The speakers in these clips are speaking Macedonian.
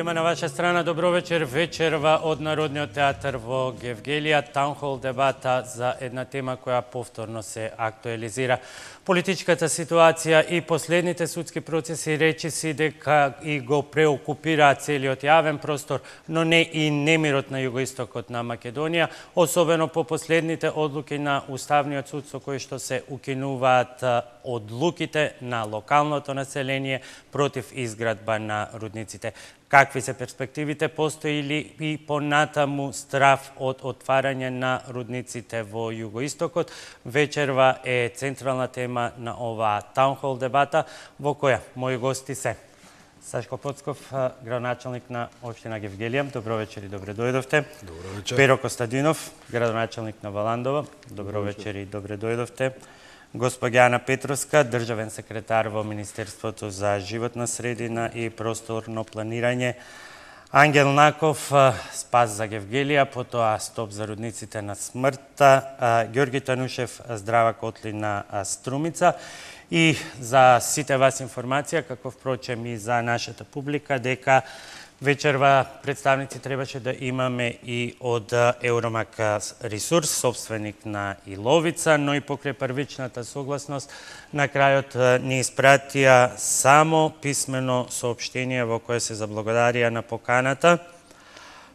Тема на ваша страна. Добро вечер. Вечерва од Народниот театар во Гевгелија. Таунхол дебата за една тема која повторно се актуализира. Политичката ситуација и последните судски процеси речиси дека и го преокупираат целиот јавен простор, но не и немирот на југоистокот на Македонија, особено по последните одлуки на Уставниот суд со кои што се укинуваат одлуките на локалното население против изградба на рудниците. Какви се перспективите? Постои ли и понатаму страв од отварање на рудниците во југоистокот? Вечерва е централна тема на оваа таунхол дебата, во која мои гости се Сашко Поцков, градоначалник на општина Гевгелија. Добро вечер и добре дојдовте. Добро вечер. Перо Костадинов, градоначалник на Валандово. Добро вечер и добре дојдовте. Госпоѓа Ана Петровска, државен секретар во Министерството за животна средина и просторно планирање. Ангел Наков, Спас за Гевгелија, потоа Стоп за рудниците на смртта. Ѓорги Танушев, Здрава Котлина, Струмица. И за сите вас информација, како впрочем и за нашата публика, дека вечерва представници требаше да имаме и од Евромак Ресурс, собственик на Иловица, но и покрај првичната согласност, на крајот ни испратија само писмено соопштение во кое се заблагодарија на поканата,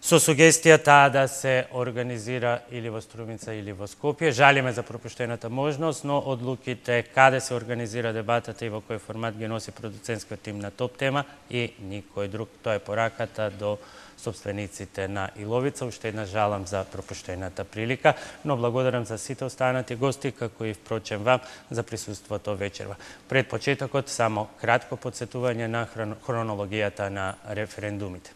со сугестија таа да се организира или во Струмица или во Скопје. Жалиме за пропуштената можност, но одлуките каде се организира дебатата и во кој формат ги носи продуцентскиот тим на Топ тема и никој друг. Тоа е пораката до собствениците на Иловица. Уште една жалам за пропуштената прилика, но благодарам за сите останати гости, како и впрочем вам за присуството вечерва. Пред почетокот само кратко подсетување на хронологијата на референдумите.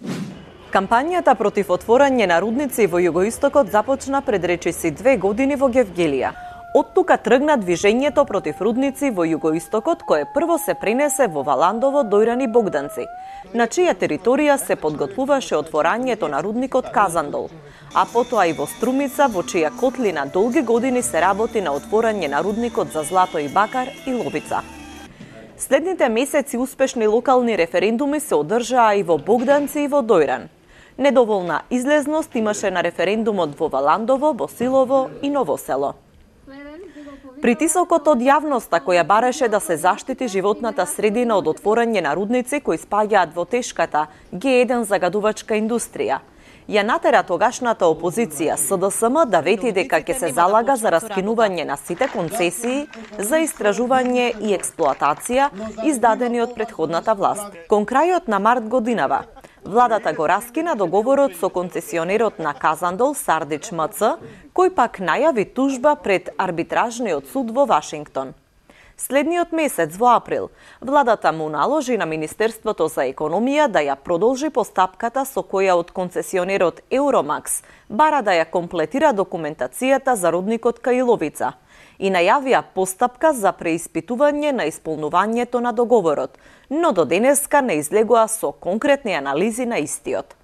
Кампањата против отворање на рудници во југоистокот започна пред речиси 2 години во Гевгелија. Од тука тргна движењето против рудници во југоистокот, кое прво се пренесе во Валандово, Дојран и Богданци, на чија територија се подготвуваше отворањето на рудникот Казандол, а потоа и во Струмица, во чија котлина долги години се работи на отворање на рудникот за злато и бакар и Ловица. Следните месеци успешни локални референдуми се одржаа и во Богданци и во Дојран. Недоволна излезност имаше на референдумот во Валандово, Босилово и Новосело. Притисокот од јавноста која бареше да се заштити животната средина од отворање на рудници кои спаѓаат во тешката Г1 загадувачка индустрија, ја натера тогашната опозиција СДСМ да вети дека ќе се залага за раскинување на сите концесии за истражување и експлоатација издадени од претходната власт. Кон крајот на март годинава, владата го раскина договорот со концесионерот на Казандол Сардич МЦ, кој пак најави тужба пред арбитражниот суд во Вашингтон. Следниот месец, во април, владата му наложи на Министерството за економија да ја продолжи постапката со која од концесионерот Евромакс бара да ја комплетира документацијата за рудникот Каиловица и најавија постапка за преиспитување на исполнувањето на договорот, но до денеска не излегоа со конкретни анализи на истиот.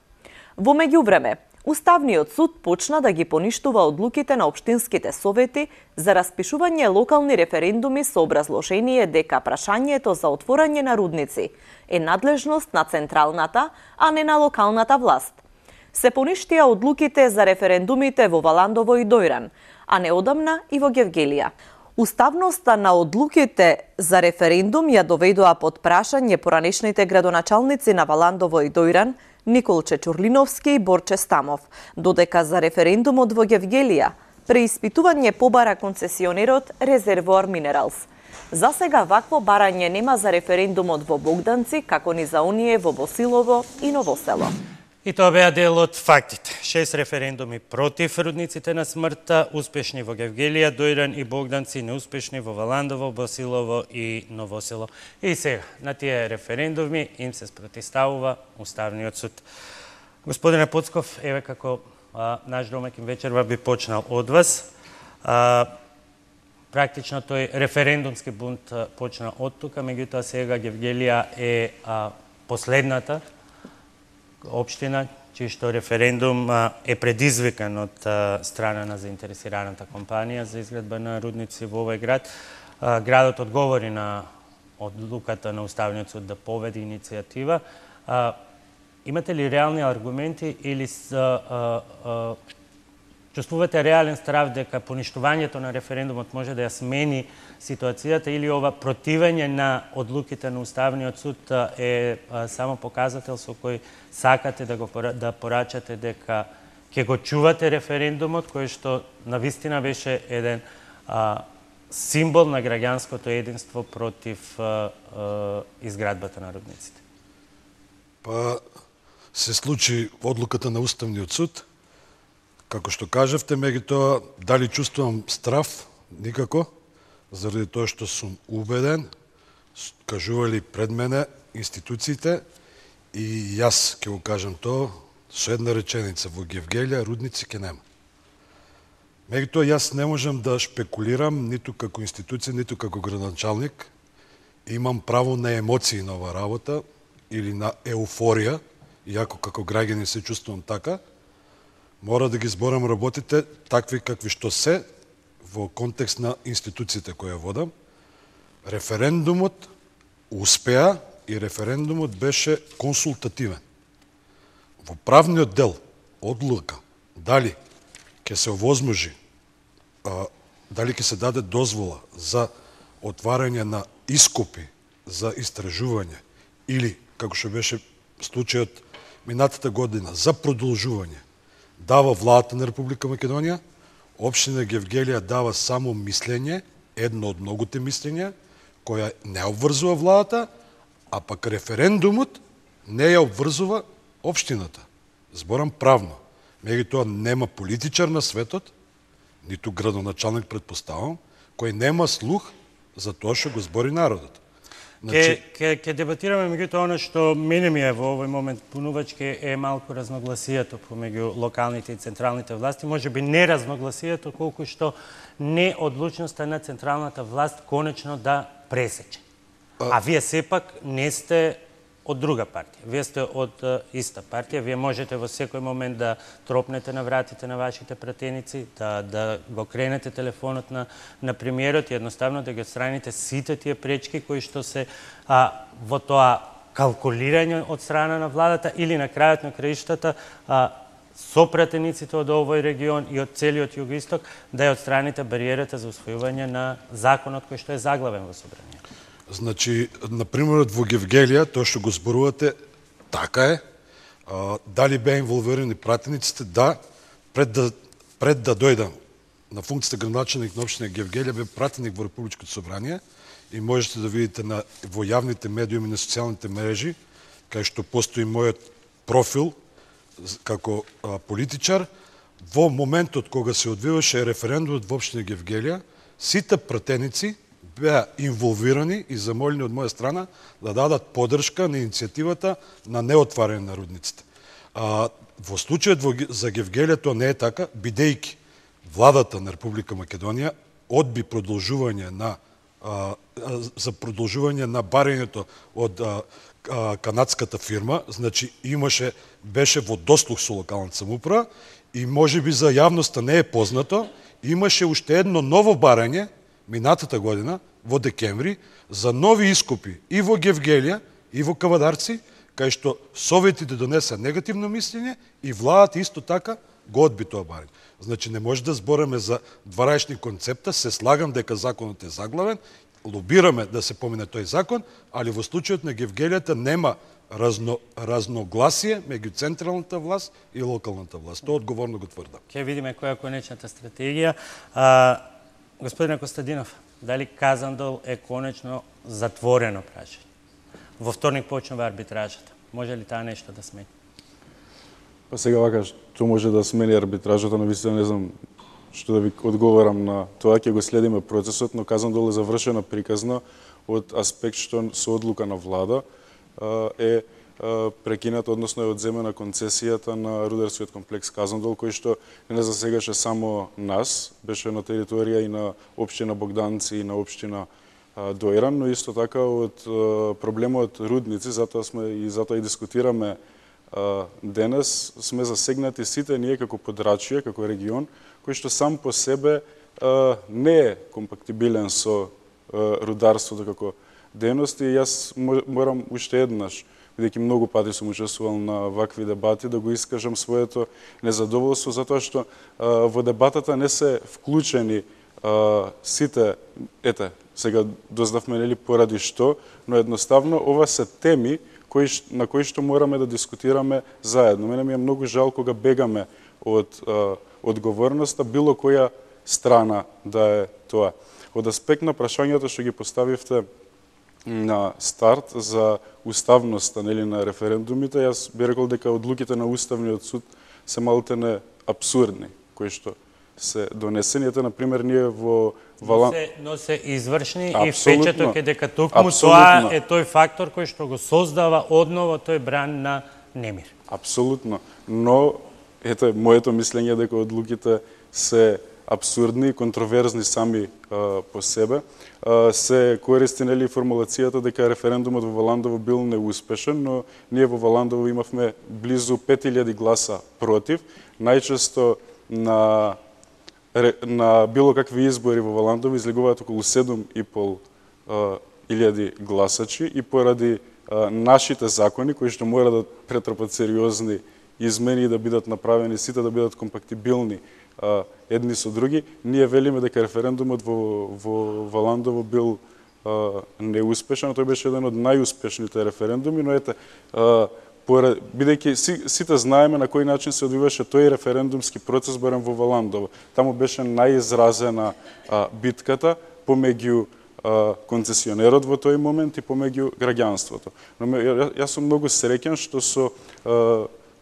Во меѓувреме, Уставниот суд почна да ги поништува одлуките на општинските совети за распишување локални референдуми со образложение дека прашањето за отворање на рудници е надлежност на централната, а не на локалната власт. Се поништија одлуките за референдумите во Валандово и Дојран, а неодамна и во Гевгелија. Уставноста на одлуките за референдум ја доведоа под прашање поранешните градоначалници на Валандово и Дојран, Николче Чурлиновски и Борче Стамов, додека за референдумот во Гевгелија преиспитување побара концесионерот Резервоар Минералс. За сега вакво барање нема за референдумот во Богданци, како ни за оние во Босилово и Новосело. И тоа беа дел од фактите. 6 референдуми против рудниците на смртта, успешни во Гевгелија, Дојран и Богданци, неуспешни во Валандово, Босилово и Новосело. И сега, на тие референдуми им се спротивставува Уставниот суд. Господине Поцков, еве како наш домаќин вечерва би почнал од вас. Практично тој референдумски бунт почна од тука, меѓутоа сега Гевгелија е последната општина чиј што референдум е предизвикан од страна на заинтересираната компанија за изградба на рудници во овој град. Градот одговори на одлуката на Уставниот суд да поведе иницијатива. имате ли реални аргументи или чувствувате реален страв дека поништувањето на референдумот може да ја смени ситуацијата или ова противење на одлуките на Уставниот суд е само показател со кој сакате да порачате дека ќе го чувате референдумот, кој што навистина беше еден символ на граѓанското единство против изградбата на рудниците? Па се случи одлуката на Уставниот суд. Како што кажавте, меѓутоа, дали чувствувам страв? Никако, заради тоа што сум убеден, кажували пред мене институциите и јас ќе го кажам тоа со една реченица: во Гевгелија рудници ќе нема. Меѓутоа, јас не можам да шпекулирам ниту како институција, ниту како градоначалник. Имам право на емоции на ова работа или на еуфорија, иако како граѓанин се чувствувам така. Мора да ги зборам работите такви какви што се во контекст на институциите која водам. Референдумот успеа и референдумот беше консултативен. Во правниот дел одлука дали ќе се овозможи, дали ќе се даде дозвола за отварање на ископи за истражување или, како што беше случајот минатата година, за продолжување, дава владата на Република Македонија, општина Гевгелија дава само мислење, едно од многуте мислења, која не обврзува владата, а пак референдумот не ја обврзува општината. Зборам правно. Меѓутоа нема политичар на светот, ниту градоначалник предпоставам, кој нема слух за тоа што го збори народот. Ке дебатираме, меѓутоа, оно што мене ми е во овој момент пунувачки е малку разногласијето помеѓу локалните и централните власти, можеби не разногласијето, колку што неодлучноста на централната власт конечно да пресече. А вие сепак не сте од друга партија. Вие сте од иста партија. Вие можете во секој момент да тропнете на вратите на вашите пратеници, да го кренете телефонот на премиерот и едноставно да ги отстраните сите тие пречки кои што се во тоа калкулирање од страна на владата или на крајот на краиштата со пратениците од овој регион и од целиот југоисток да ја отстраните бариерата за усвојување на законот кој што е заглавен во собранието. Значи, например, во Гевгелија, тоа што го зборувате, така е. Дали беа инволвирани пратениците? Да. Пред да дојдам на функцијата градоначалник на општина Гевгелија, бе пратеник во Републичкото собрание и можете да видите во јавните медиуми на социјалните мрежи, кај што постои мојот профил како политичар. Во моментот кога се одвиваше референдумот во општина Гевгелија, сите пратеници беа инволвирани и замолени од моја страна да дадат поддршка на иницијативата на неотварање на рудниците. Во случајот за Гевгелија тоа не е така, бидејќи владата на Република Македонија одби продолжување на барањето од канадската фирма, значи беше во дослух со локалната самоуправа и можеби за јавноста не е познато, имаше уште едно ново барање минатата година, во декември, за нови искупи и во Гевгелија, и во Кавадарци, кај што советите донеса негативно мислење и владата исто така го одби тоа барање. Значи, не може да збореме за два различни концепта, се слагам дека законот е заглавен, лобираме да се помине тој закон, али во случајот на Гевгелијата нема разногласие меѓу централната власт и локалната власт. Тоа одговорно го тврдам. Ќе видиме која е конечната стратегија. Господине Костадинов, дали Казандол е конечно затворено прашање? Во вторник почнува арбитражата. Може ли таа нешто да смени? Па сега вака, што може да смени арбитражата, навистина не знам што да ви одговорам на тоа. Ќе го следиме процесот, но Казандол е завршена приказна од аспект што со одлука на влада е прекинат, односно е одземена концесијата на рударскиот комплекс Казандол, кој што не засегаше само нас, беше на територија и на општина Богданци и на општина Дојран, но исто така од проблемот рудници, затоа и дискутираме денес, сме засегнати сите ние како подрачје, како регион, кој што сам по себе не е компактибилен со рударството како дејност, и јас морам уште еднаш бидејќи многу пати сум учествувал на вакви дебати, да го искажам своето незадоволство, затоа што во дебатата не се вклучени сите, сега дознавме нели поради што, но едноставно ова се теми на кои што мораме да дискутираме заедно. Мене ми е многу жал кога бегаме од одговорноста, било која страна да е тоа. Од аспект на прашањето што ги поставивте на старт за уставноста нели на референдумите, јас би рекол дека одлуките на Уставниот суд се малку апсурдни, кои што се донесени. Ете, например, ние во Но се извршни и впечаток е дека токму тоа е тој фактор кој што го создава одново тој бран на немир. Апсолутно. Но, ето, моето мислење е дека одлуките се апсурдни и контроверзни сами по себе. Се користи нели формулацијата дека референдумот во Валандово бил неуспешен, но ние во Валандово имавме близу 5000 гласа против. Најчесто на било какви избори во Валандово излегуваат околу 7.500 гласачи и поради нашите закони, кои што мора да претрпат сериозни измени и да бидат направени сите да бидат компактибилни едни со други, ние велиме дека референдумот во Валандово бил неуспешен, тој беше еден од најуспешните референдуми, но ете, бидејќи сите знаеме на кој начин се одвиваше тој референдумски процес барем во Валандово. Таму беше најизразена битката помеѓу концесионерот во тој момент и помеѓу граѓанството. Но јас сум многу среќен што со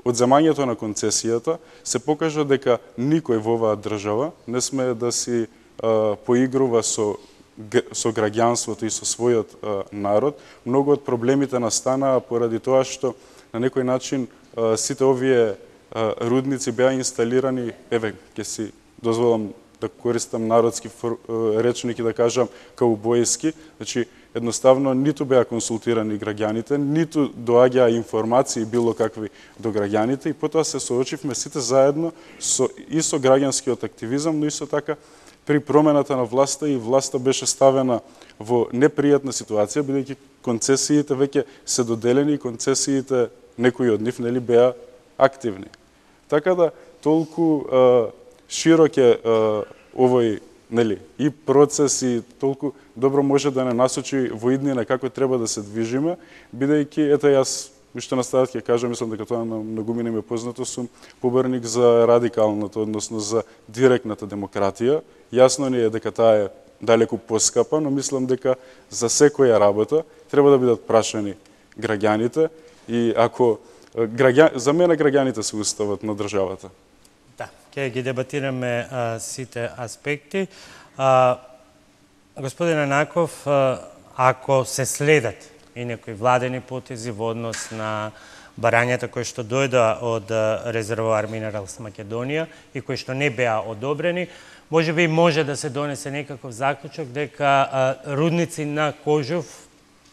одземањето на концесијата се покажа дека никој во оваа држава не смее да си поигрува со граѓанството и со својот народ. Многу од проблемите настанаа поради тоа што на некој начин сите овие рудници беа инсталирани, ќе си дозволам да користам народски речник и да кажам каубојски, значи едноставно ниту беа консултирани граѓаните, ниту доаѓаа информации било какви до граѓаните и потоа се соочивме сите заедно и со граѓанскиот активизам, но исто така при промената на власта и власта беше ставена во непријатна ситуација, бидејќи концесиите веќе се доделени и концесиите, некои од нив нели беа активни. Така да толку широк е овој нели и процес и толку добро може да не насочи во иднина како треба да се движиме, бидејќи ете јас уште на старт ќе кажам, мислам дека тоа на многумина ми е познато, сум поборник за радикалната, односно за директната демократија. Јасно ни е дека таа е далеку поскапа, но мислам дека за секоја работа треба да бидат прашани граѓаните и ако за мене граѓаните се уставот на државата. Да, ќе ги дебатираме сите аспекти. Господин Анаков, ако се следат и некои владени потези во однос на барањата кои што дојдоа од резервоар Минералс Македонија и кои што не беа одобрени, може би може да се донесе некаков заклучок дека рудници на Кожув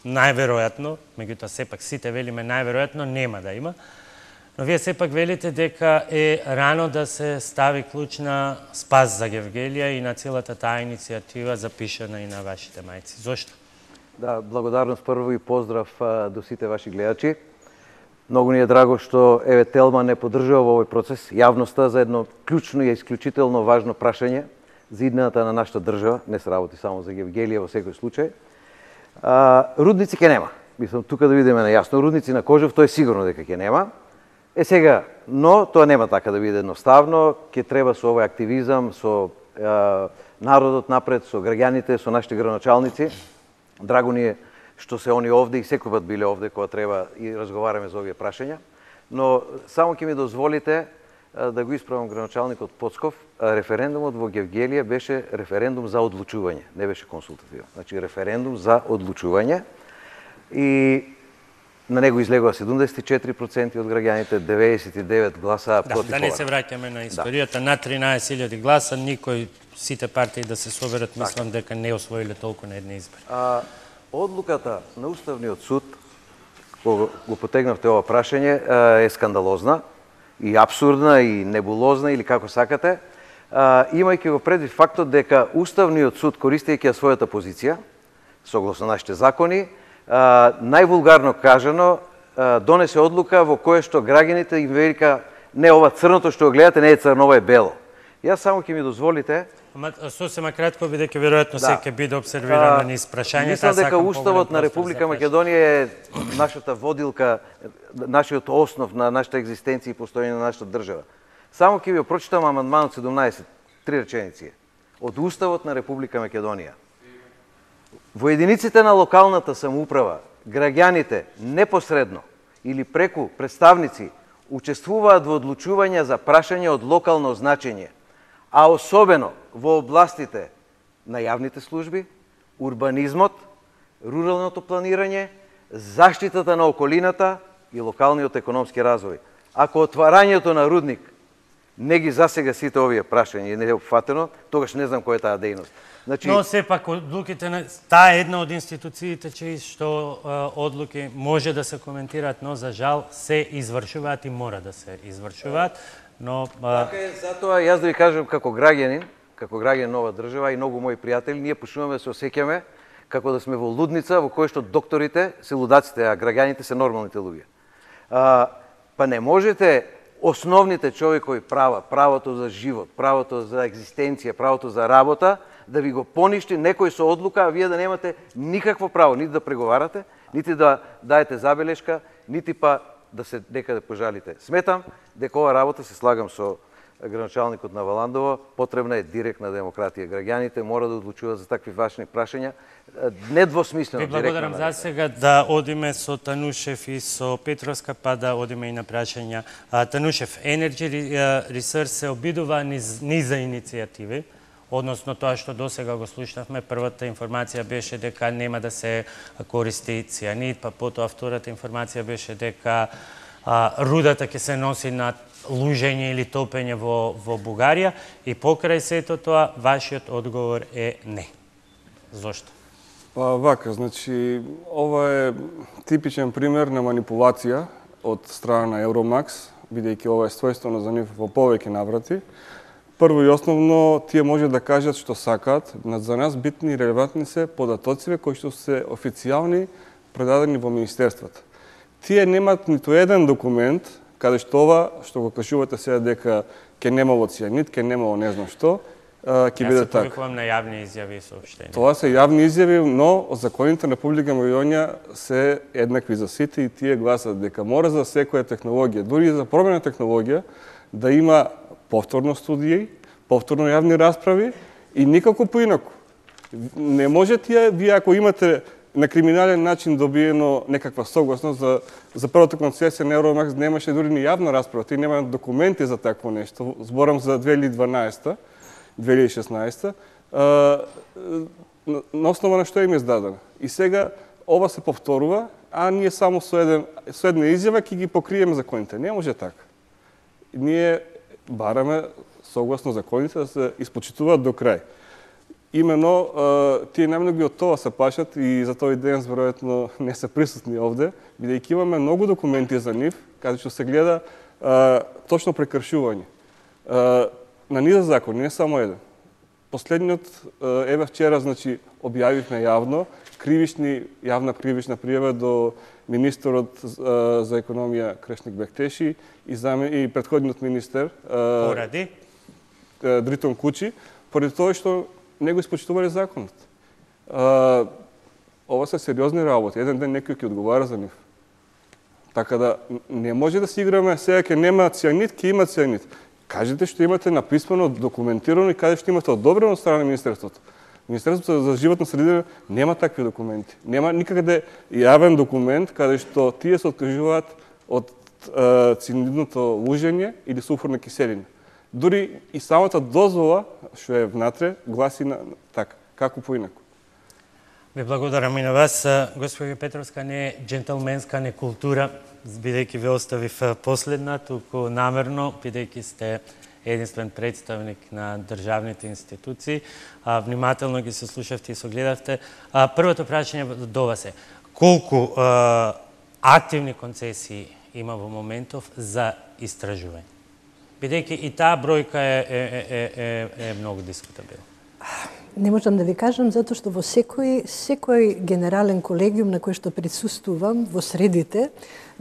најверојатно, меѓутоа сепак сите велиме најверојатно нема да има, но вие сепак велите дека е рано да се стави клуч на спас за Гевгелија и на целата таа иницијатива запишана и на вашите мајци. Зошто? Да, благодарност прво и поздрав до сите ваши гледачи. Многу ни е драго што еве Телма не поддржува во овој процес јавноста за едно клучно и исклучително важно прашање за иднината на нашата држава, не се работи само за Гевгелија во секој случај. Рудници ќе нема. Мислам тука да видиме најасно, рудници на Кожув тоа е сигурно дека ќе нема. Сега, но тоа нема така да биде едноставно, ќе треба со овој активизам, со народот напред, со граѓаните, со нашите градоначалници. Драго ни е што се они овде и секој пат биле овде кога треба и разговараме за овие прашања. Но само ќе ми дозволите да го исправам градоначалникот Поцков. Референдумот во Гевгелија беше референдум за одлучување, не беше консултативен. Значи референдум за одлучување и на него излегува 74% од граѓаните, 99 гласа против. Да не се враќаме на историјата, на 13.000 гласа, никој, сите партии да се соберат, мислам дека не освоиле толку на едни избори. Одлуката на Уставниот суд, кога го потегнавте ова прашање, е скандалозна и абсурдна и небулозна или како сакате, имајќи го предвид фактот дека Уставниот суд, користејќи својата позиција, согласно нашите закони, највулгарно кажано, донесе одлука во која што граѓаните им вика не ова црното што го гледате не е црно, ова е бело. Јас само ќе ми дозволите сосема кратко, бидејќи веројатно се ќе биде обсервирано низ прашањата. Мислам дека Уставот на Република Македонија е нашата водилка, нашиот основ на нашата екзистенција и постоење на нашата држава. Само ќе ви прочитам амандманот 17, 3 реченици. Од Уставот на Република Македонија. Во единиците на локалната самоуправа, граѓаните непосредно или преку представници учествуваат во одлучување за прашања од локално значење, а особено во областите на јавните служби, урбанизмот, руралното планирање, заштитата на околината и локалниот економски развој. Ако отварањето на рудник не ги засега сите овие прашања и не е опфатено, тогаш не знам која е таа дејност. Значи, но сепак одлуките на таа е една од институциите чии што одлуки може да се коментираат, но за жал се извршуваат и мора да се извршуваат. Но така е, затоа јас да ви кажам како граѓанин на ова држава и многу мои пријатели, ние почнуваме да се осеќаме како да сме во лудница во која што докторите се лудаците, а граѓаните се нормалните луѓе. Па не можете основните човекови права, правото за живот, правото за екзистенција, правото за работа, да ви го поништи некој со одлука, а вие да немате никакво право, нити да преговарате, нити да даете забелешка, нити па да се некаде пожалите. Сметам дека ова работа, се слагам со градоначалникот на Валандово, потребна е директна демократија. Граѓаните мора да одлучуваат за такви важни прашања, недвосмислено. Ви благодарам за сега да одиме со Танушев и со Петровска, па да одиме и на прашања. Танушев, Energy Research се обидува низ иницијативи, односно тоа што досега го слушнавме. Првата информација беше дека нема да се користи цијанид, па потоа втората информација беше дека рудата ќе се носи на лужење или топење во Бугарија, и покрај сето тоа вашиот одговор е не. Зошто? Па вака, значи ова е типичен пример на манипулација од страна на Евромакс, бидејќи ова е својствено за нив во повеќе наврати. Прво и основно, тие може да кажат што сакаат, за нас битни и релевантни се податоциве кои што се официјални предадени во министерствата. Тие немат ниту еден документ каде што ова што го кажувате сега дека ќе немало цијанид, ќе немало не знам што, ќе биде така. Јас се повикувам на јавни изјави и соопштенија. Тоа се јавни изјави, но законите на Република Македонија се еднакви за сите и тие гласат дека мора за секоја технологија, дури и за промена технологија, да има повторно студии, повторно јавни расправи и никако поинаку. Не може вие ако имате на криминален начин добиено некаква согласност за првата концесија на Евромакс, немаше дури ни јавна расправа, тие немаат документи за такво нешто. Зборам за 2012-2016, на основа на што им е издадено. И сега ова се повторува, а ние само со една изјава ќе ги покриеме законите. Не може така. Ние бараме согласно законите да се испочитуваат до крај. Имено, тие најмногу од тоа се плашат и за тој ден веројатно не се присутни овде, бидејќи имаме многу документи за нив, каде што се гледа точно прекршување. На низа закон, не само еден. Последниот, еве вчера, значи, објавивме јавно јавна кривична пријава до министерот за економија Крешник Бектеши и претходниот министер Дритон Кучи, поради тоа што не го испочитувале законот. Ова се сериозни работи. Еден ден некој ќе одговара за нив. Така да не може да си играме сега ќе нема цијанид, ќе има цијанид. Кажете што имате написано, документирано и каде што имате одобрено од страна на министерството. Министерството за животна средина нема такви документи. Нема никаде јавен документ каде што тие се откажуваат од цијанидното лужење или сулфурна киселина. Дури и самата дозвола што е внатре гласи на така, како поинаку. Ви благодарам и на вас. Госпоѓа Петровска, не е джентълменска некултура, бидејќи ве оставив последна, туку намерно, бидејќи сте единствен представник на државните институции. Внимателно ги се слушавте и согледавте. Првото прашање до вас е: колку активни концесии има во моментов за истражување? Бидејќи и таа бројка е многу дискутабилна. Не можам да ви кажам, затоа што во секој генерален колегиум на кој што присуствувам во средите,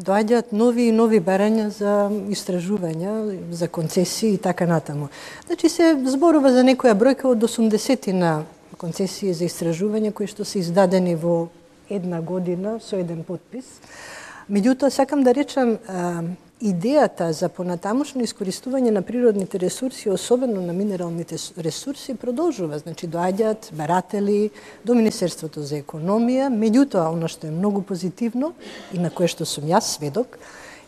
доаѓаат нови и нови барања за истражувања, за концесии и така натаму. Значи се зборува за некоја бројка од 80 на концесии за истражување кои што се издадени во една година со еден подпис. Меѓутоа, сакам да речам, идејата за понатамошно искористување на природните ресурси, особено на минералните ресурси, продолжува. Значи, доаѓаат баратели до Министерството за економија. Меѓутоа, оно што е многу позитивно и на кое што сум јас сведок,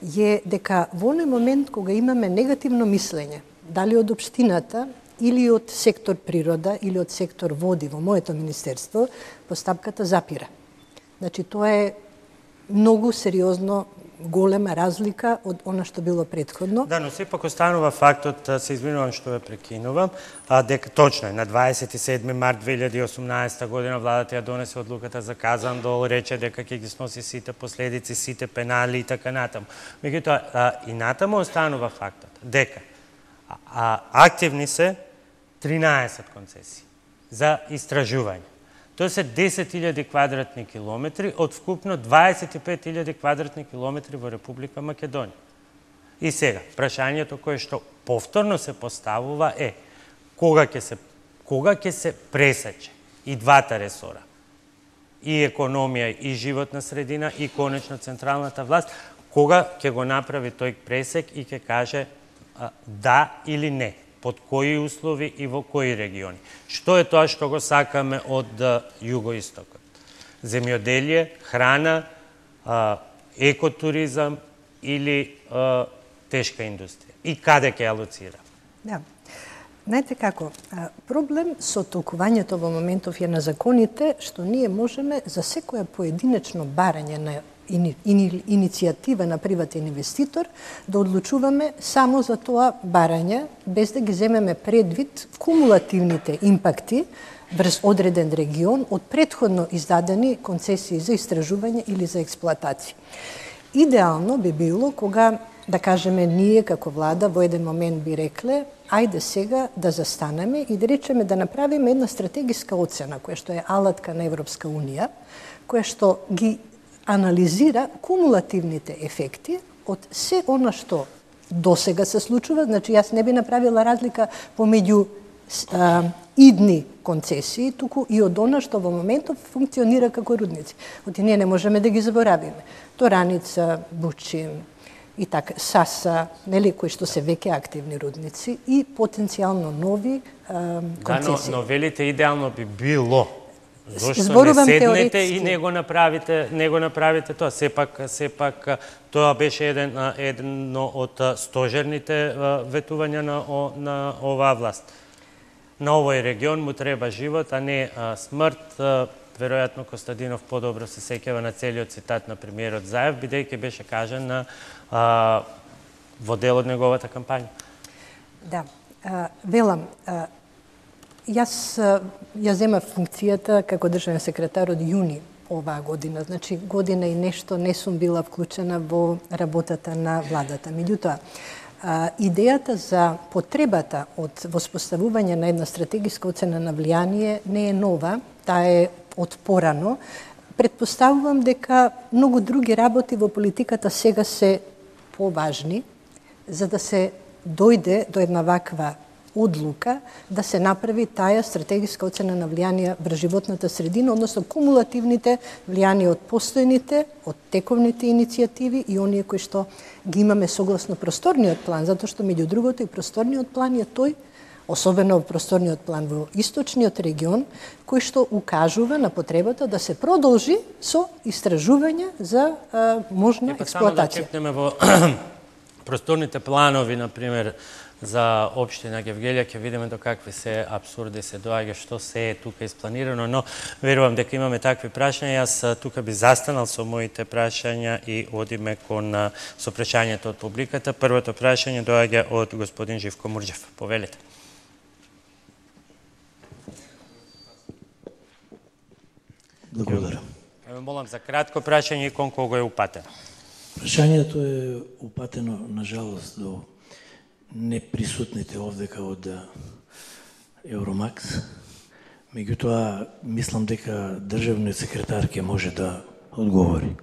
е дека во оној момент кога имаме негативно мислење, дали од општината или од сектор природа или од сектор води во моето министерство, постапката запира. Значи, тоа е многу сериозно голема разлика од она што било претходно. Да, но сепак останува фактот, се извинувам што ве прекинувам, дека точно е, на 27 март 2018 година владата ја донесе одлуката за казан дол, рече дека ќе ги сноси сите последици, сите пенали и така натаму. Меѓутоа, и натаму останува фактот дека активни се 13 концесии за истражување. Тоа се 10.000 квадратни километри од вкупно 25.000 квадратни километри во Република Македонија. И сега, прашањето кое што повторно се поставува е кога ќе се пресече и двата ресора, и економија, и животна средина, и конечно централната власт, кога ќе го направи тој пресек и ќе каже да или не, под кои услови и во кои региони. Што е тоа што го сакаме од југоистокот? Земјоделие, храна, екотуризам или тешка индустрија? И каде ќе алоцира? Да. Знаете како, проблем со толкувањето во моментов е на законите што ние можеме за секоја поединечно барање на иницијатива на приватен инвеститор да одлучуваме само за тоа барање, без да ги земеме предвид кумулативните импакти врз одреден регион од претходно издадени концесии за истражување или за експлоатација. Идеално би било кога, да кажеме, ние како влада во еден момент би рекле, ајде сега да застанеме и да речеме да направиме една стратегиска оцена, која што е алатка на Европска Унија, која што ги анализира кумулативните ефекти од се она што досега се случува. Значи, јас не би направила разлика помеѓу идни концесии, туку и од она што во моментов функционира како рудници. Оти ние не можеме да ги заборавиме. Тораница, Бучим и така, Саса, нели, кои што се веќе активни рудници и потенцијално нови концесии. Да, но велите идеално би било. Зошто не седнете и не го направите тоа? Сепак тоа беше едно од стожерните ветувања на оваа власт. На овој регион му треба живот, а не смрт. Веројатно Костадинов подобро се сеќава на целиот цитат на премиерот Заев, бидејќи беше кажан во дел од неговата кампања. Да, велам, Јас ја земав функцијата како државен секретар од јуни оваа година. Значи, година и нешто не сум била вклучена во работата на владата. Меѓутоа, идејата за потребата од воспоставување на една стратегиска оцена на влијание не е нова, таа е од порано. Предпоставувам дека многу други работи во политиката сега се поважни, за да се дојде до една ваква одлука да се направи таа стратегиска оцена на влијание врз животната средина, односно кумулативните влијанија од постојните, од тековните иницијативи и оние кои што ги имаме согласно просторниот план, затоа што меѓу другото и просторниот план е тој, особено просторниот план во источниот регион, кој што укажува на потребата да се продолжи со истражување за можна експлоатација. Само да чекнеме во просторните планови, например, за општина Гевгелија, ќе видиме до какви се апсурди се доаѓа, што се е тука испланирано, но верувам дека имаме такви прашања. Јас тука би застанал со моите прашања и одиме кон со прашањето од публиката. Првото прашање доаѓа од господин Живко Мурџев. Повелете. Благодарам. Еве молам за кратко прашање и кон кого е упатено. Прашањето е упатено, на жалост, до неприсутните овдека од Евромакс. Меѓутоа, мислам дека државниот секретар ќе може да одговори.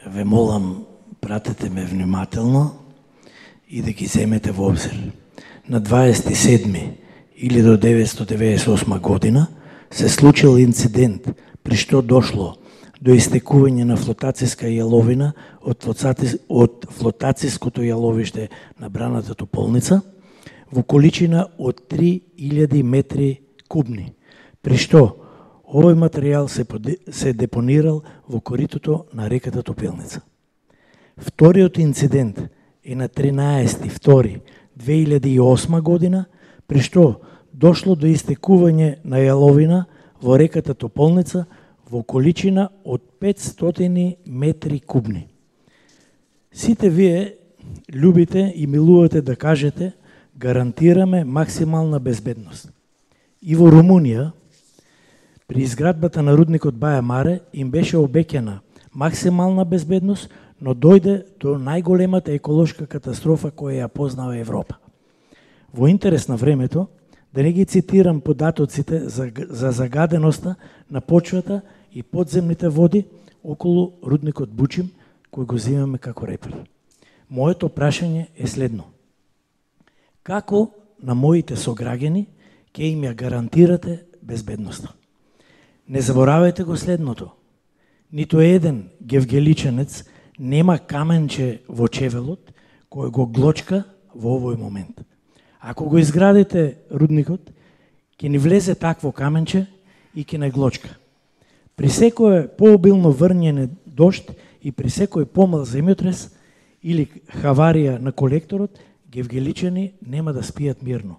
Ве молам, пратете ме внимателно и да ги земете во обзир. На 27. или до 1998 година се случил инцидент при што дошло до истекување на флотацијска јаловина од флотацијското јаловиште на браната Тополница во количина од 3000 метри кубни, при што овој материјал се депонирал во коритото на реката Топилница. Вториот инцидент е на 13.2.2008 година, при што дошло до истекување на јаловина во реката Тополница во количина од 500 метри кубни. Сите вие любите и милувате да кажете гарантираме максимална безбедност. И во Румунија, при изградбата на рудникот Баја Маре, им беше обеќана максимална безбедност, но дојде до најголемата еколошка катастрофа која ја познава Европа. Во интерес на времето, да не ги цитирам податоците за загаденоста на почвата и подземните води околу рудникот Бучим, кој го земаме како репер. Моето прашање е следно. Како на моите сограѓани ќе им ја гарантирате безбедноста? Не заборавајте го следното. Ниту еден гевгеличанец нема каменче во чевелот кој го глочка во овој момент. Ако го изградите рудникот, ќе ни влезе такво каменче и ќе не глочка. При секое пообилно врњене дожд и при секој помал земјотрес или хаварија на колекторот, гевгеличани нема да спијат мирно.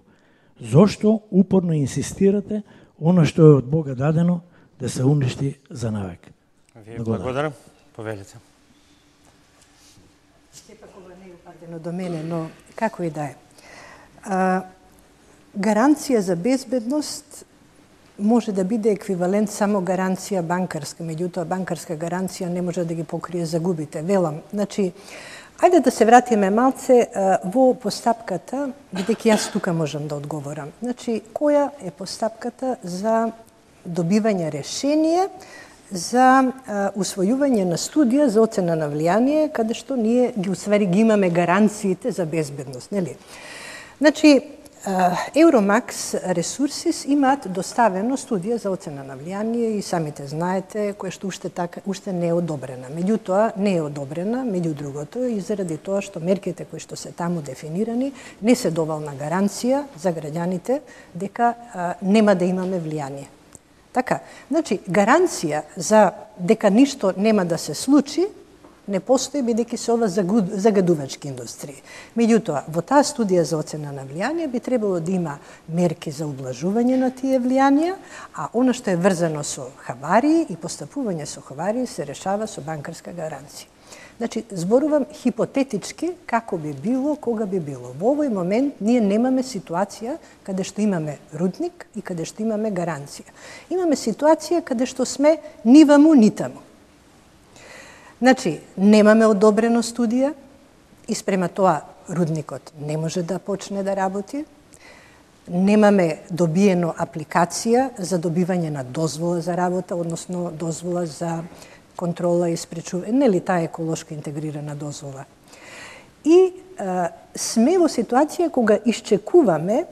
Зошто упорно инсистирате она што е од Бога дадено да се уништи за навек? Вие благодарам. Повелите. Сепак ова не е упатено до мене, но како и да е. Гаранција за безбедност може да биде еквивалент само гаранција банкарска, меѓутоа банкарска гаранција не може да ги покрие загубите. Велам, значи, ајде да се вратиме малце во постапката, бидејќи јас тука можам да одговорам. Значи, која е постапката за добивање решение за усвојување на студија за оцена на влијание, каде што ние ги имаме гаранциите за безбедност, нели? Значи, Евромакс Ресурсис имаат доставено студија за оцена на влијание и самите знаете, која што уште не е одобрена. Меѓутоа, не е одобрена, меѓу другото, и заради тоа што мерките кои што се таму дефинирани не се доволна гаранција за граѓаните дека нема да имаме влијание. Така, значи, гаранција за дека ништо нема да се случи не постои, бидејќи се ова загадувачки индустрии. Меѓутоа, во таа студија за оцена на влијание би требало да има мерки за ублажување на тие влијанија, а она што е врзано со хаварии и постапување со хаварии се решава со банкарска гаранција. Значи, зборувам хипотетички како би било, кога би било. Во овој момент ние немаме ситуација каде што имаме рудник и каде што имаме гаранција. Имаме ситуација каде што сме ни ваму, ни таму. Значи, немаме одобрено студија и спрема тоа рудникот не може да почне да работи. Немаме добиено апликација за добивање на дозвола за работа, односно дозвола за контрола и спречување, нели таа еколошка интегрирана дозвола. И сме во ситуација кога исчекуваме,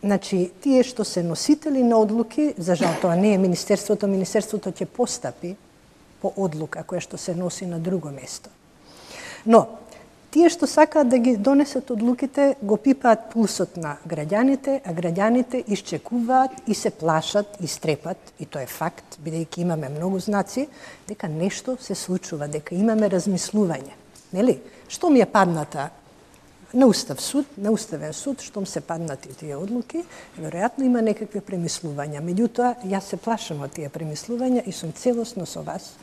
значи, тие што се носители на одлуки, за жал тоа не е Министерството ќе постапи по одлука која што се носи на друго место. Но, тие што сакаат да ги донесат одлуките, го пипаат пулсот на граѓаните, а граѓаните исчекуваат и се плашат и стрепат, и тоа е факт, бидејќи имаме многу знаци, дека нешто се случува, дека имаме размислување. Нели? Штом ја падната на Уставен суд, штом се паднати тие одлуки, веројатно има некакви премислувања. Меѓутоа, јас се плашам од тие премислувања и сум целосно со вас.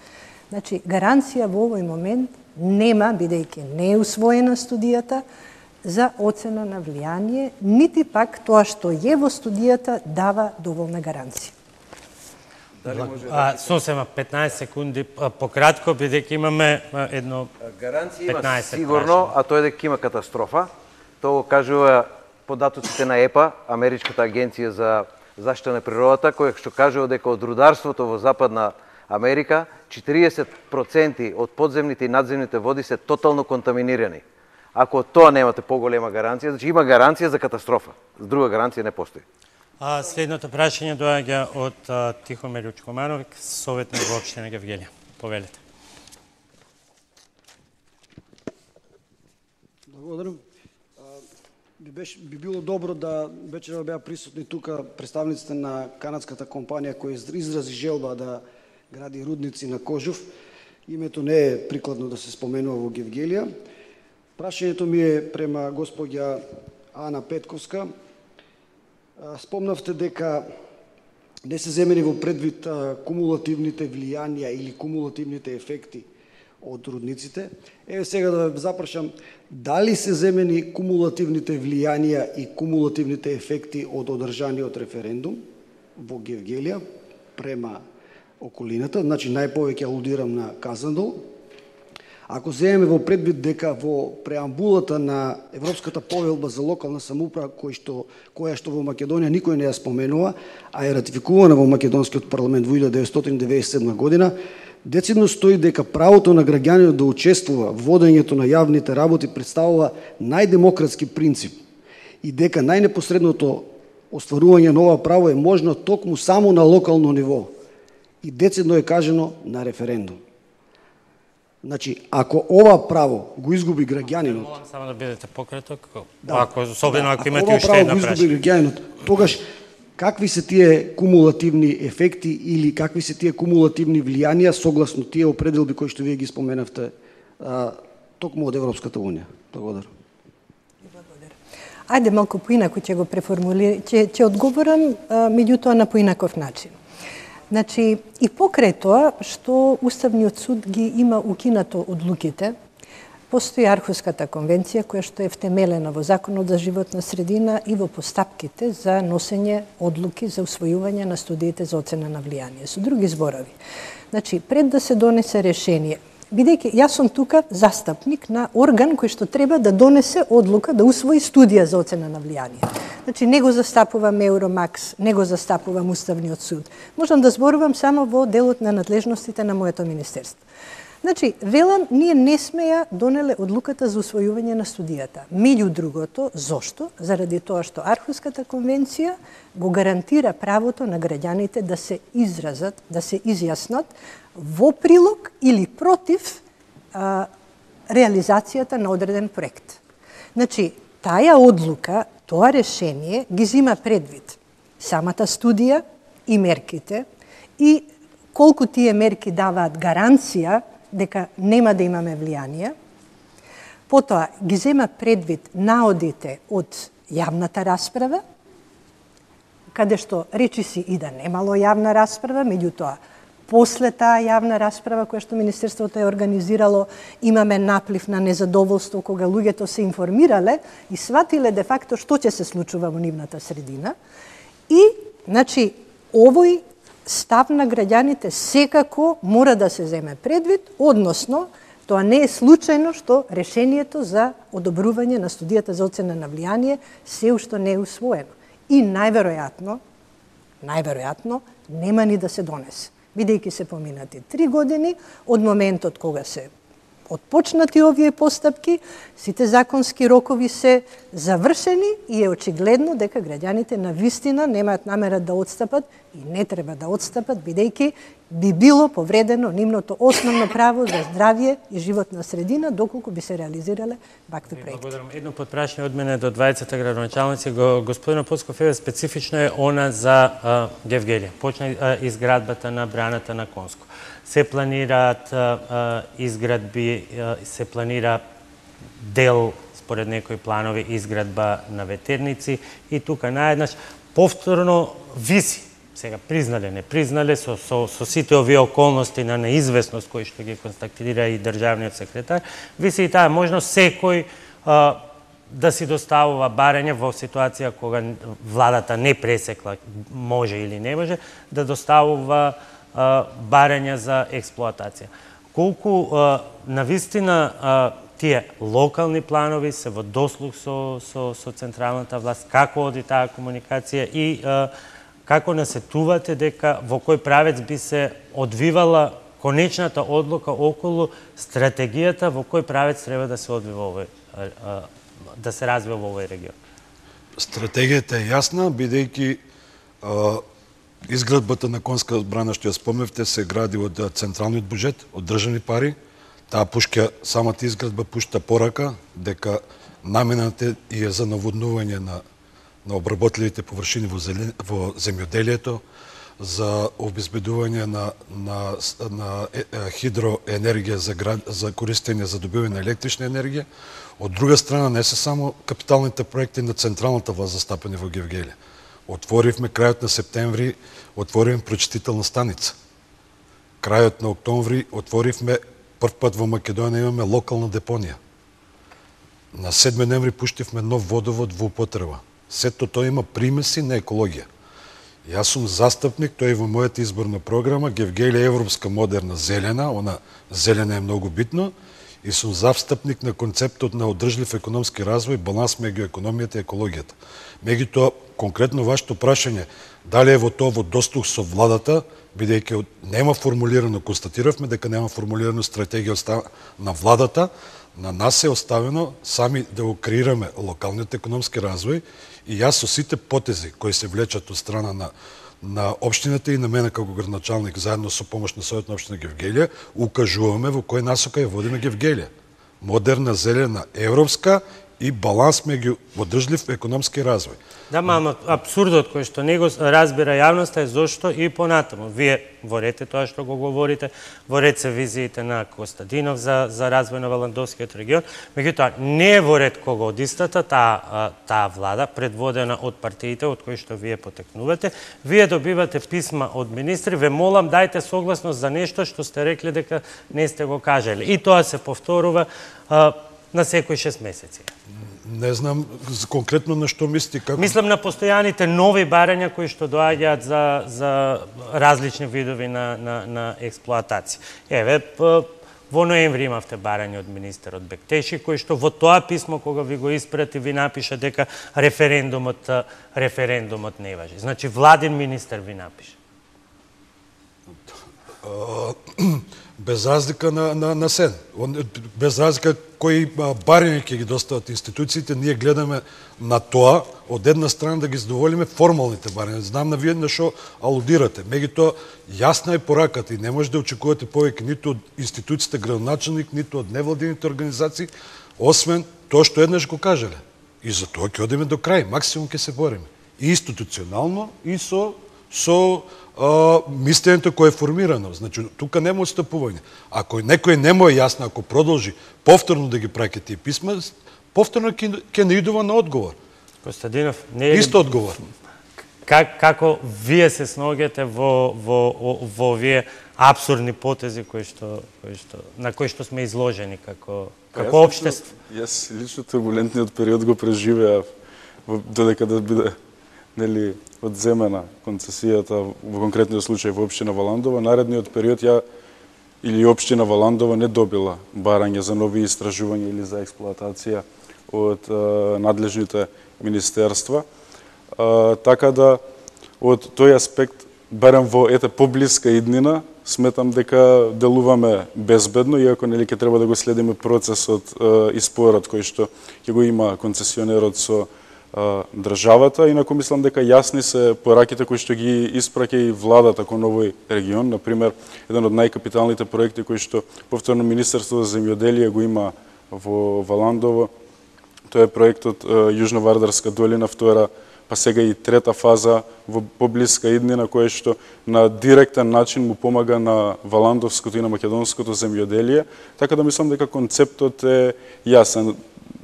Значи, гаранција во овој момент нема, бидејќи не е усвоена студијата за оцена на влијание, нити пак тоа што е во студијата дава доволна гаранција. Сосема 15 секунди пократко, бидејќи имаме едно 15 гаранција има сигурно, а тоа е дека има катастрофа. Тоа го кажува податоците на ЕПА, Америчката агенција за заштита на природата, кој што кажува дека од рударството во Западна Америка 40% од подземните и надземните води се тотално контаминирани. Ако од тоа немате поголема гаранција, значи има гаранција за катастрофа. Друга гаранција не постои. Следното прашање доаѓа од Тихомир Учкомановик, советник во општина Гевгелија. Повелете. Благодарам. Би било добро да вечерва беа присутни тука представниците на канадската компанија која изрази желба да гради рудници на Кожув. Името не е прикладно да се споменува во Гевгелија. Прашањето ми е према господја Ана Петковска. Спомнавте дека не се земени во предвид кумулативните влијанија или кумулативните ефекти од рудниците. Еве сега да ве запрашам, дали се земени кумулативните влијанија и кумулативните ефекти од одржаниот референдум во Гевгелија према околината, значи најповеќе алудирам на Казандол. Ако земеме во предвид дека во преамбулата на Европската повелба за локална самоуправа, која што во Македонија никој не ја споменува, а е ратификувана во Македонскиот парламент во 1997 година, децидно стои дека правото на граѓанинот да учествува во водењето на јавните работи представува најдемократски принцип и дека најнепосредното остварување на ова право е можно токму само на локално ниво и децидно е кажано на референдум. Значи, ако ова право го изгуби граѓанинот... Молам само да бидете пократок, особено ако имате уште една прашање. Ако ова право го изгуби граѓанинот, тогаш какви се тие кумулативни ефекти или какви се тие кумулативни влијанија согласно тие определби кои што вие ги споменавте токму од Европската унија? Благодарам. Ајде малку поинако ќе го преформулирам, ќе одговорам меѓутоа на поинаков начин. Значи, и покрај тоа што Уставниот суд ги има укинато одлуките, постои Архуската конвенција која што е втемелена во Законот за животна средина и во постапките за носење одлуки за усвојување на студиите за оцена на влијание. Со други зборови, значи, пред да се донесе решение, бидејќи јас сум тука застапник на орган кој што треба да донесе одлука да усвои студија за оцена на влијание. Значи, не го застапувам Евромакс, не го застапувам Уставниот суд. Можам да зборувам само во делот на надлежностите на моето министерство. Значи, велам, ние не сме ја донеле одлуката за усвојување на студијата. Меѓу другото, зошто? Заради тоа што Архуската конвенција го гарантира правото на граѓаните да се изразат, да се изјаснат во прилог или против реализацијата на одреден проект. Значи, таа одлука, тоа решение ги зима предвид самата студија и мерките и колку тие мерки даваат гаранција дека нема да имаме влијание. Потоа ги зема предвид наодите од јавната расправа, каде што речиси и да немало јавна расправа, меѓутоа после таа јавна расправа која што Министерството е организирало, имаме наплив на незадоволство кога луѓето се информирале и сватиле де факто што ќе се случува во нивната средина. И, значи, овој став на граѓаните секако мора да се земе предвид, односно, тоа не е случајно што решението за одобрување на студијата за оцена на влијание се уште не е усвоено. И најверојатно нема ни да се донесе, бидејќи се поминати 3 години од моментот кога се отпочнати овие постапки, сите законски рокови се завршени и е очигледно дека граѓаните на вистина немаат намера да отстапат и не треба да отстапат, бидејќи би било повредено нивното основно право за здравје и животна средина, доколку би се реализирале вакви проекти. Благодарам. Едно подпрашање од мене до двајцата градоначалници. Господин Поцков, специфично е она за Гевгелија. Почна изградбата на браната на Конско. Се планираат изградби, се планира дел, според некои планови, изградба на ветерници и тука наеднаш повторно виси. Сега признале, не признале, со сите овие околности на неизвестност кои што ги констатира и државниот секретар, виси и таа можност секој да си доставува барање во ситуација кога владата не пресекла, може или не може, да доставува барања за експлоатација. Колку навистина тие локални планови се во дослуг со централната власт, како оди таа комуникација и како насетувате дека во кој правец би се одвивала конечната одлука околу стратегијата во кој правец треба да се одвива овој да се развива во овој регион? Стратегијата е јасна, бидејќи изградбата на конска одбрана, што ја спомневте, се гради од централниот буџет, од државни пари. Таа пушка, самата изградба пушта порака дека намената е за наводнување на обработливите површини во земјоделието, за обезбедување на хидроенергија за користење за добивање на електрична енергија. Од друга страна, не се само капиталните проекти на централната власт застапени во Гевгелија. Отворивме крајот на септември, отворивме прочитителна станица. Крајот на октомври отворивме прв пат во Македонија имаме локална депонија. На 7 ноември пуштивме нов водовод во употреба. Сето тоа има примеси на екологија. Јас сум застапник, тој во мојата изборна програма, Гевгелија европска модерна зелена, она зелена е многу битно, и сум застапник на концептот на одржлив економски развој, баланс меѓу економијата и екологијата. Меѓутоа, конкретно вашето прашање, дали е во тоа во дослух со владата, бидејќи нема формулирано, констатиравме дека нема формулирано стратегија на владата, на нас е оставено сами да го креираме локалниот економски развој и јас со сите потези кои се влечат од страна на општината и на мене како градоначалник заедно со помош на Совет на општина Гевгелија, укажуваме во кој насока ја водиме Гевгелија. Модерна, зелена, европска и баланс меѓу одржлив економски развој. Да, мама, абсурдот кој што не го разбира јавноста е зошто и понатаму. Вие ворете тоа што го говорите, ворете се визиите на Костадинов за развој на Валандовскиот регион, меѓутоа не е воред кога одистата таа влада, предводена од партиите од кои што вие потекнувате, вие добивате писма од министри, ве молам дајте согласност за нешто што сте рекли дека не сте го кажале. И тоа се повторува на секој 6 месеци. Не знам конкретно на што мислите, како... Мислам на постојаните нови барања кои што доаѓаат за различни видови на експлоатација. Еве, во ноември имавте барање од министерот Бектеши, кој што во тоа писмо кога ви го испрати ви напиша дека референдумот не важи. Значи, владин министер ви напиша. Без разлика на сен. Без разлика кои барања ќе ги достават институциите, ние гледаме на тоа, од една страна да ги задоволиме формалните барања. Знам на вие на што алудирате. Меѓутоа, јасна е пораката и не може да очекувате повеќе ниту од институциите градоначалник, ниту од невладините организации, освен тоа што еднаш го кажале. И за тоа ќе одиме до крај, максимум ќе се бориме. И институционално, и со мислењето кое е формирано. Значи, тука нема отстапување. Ако некој не му е јасно, ако продолжи повторно да ги праќа тие писма, повторно ќе не идува на одговор. Костадинов, не е исто одговор. Како вие се сногете во овие абсурдни потези на кои што сме изложени како општество? Јас лично турбулентниот период го преживеав додека да биде одземена концесијата во конкретниот случај во општина Валандова. Наредниот период или општина Валандова не добила барање за нови истражувања или за експлоатација од надлежните министерства. Така да, од тој аспект, барем во поблиска иднина, сметам дека делуваме безбедно, иако ќе треба да го следиме процесот и спорот кој што ќе го има концесионерот со државата. Инаку мислам дека јасни се пораките кои што ги испраќа и владата кон овој регион. Например, еден од најкапиталните проекти кои што повторно Министерството за земјоделие го има во Валандово, тоа е проектот Јужновардарска долина, втора, па сега и трета фаза во поблиска иднина, која што на директен начин му помага на валандовското и на македонското земјоделие. Така да мислам дека концептот е јасен.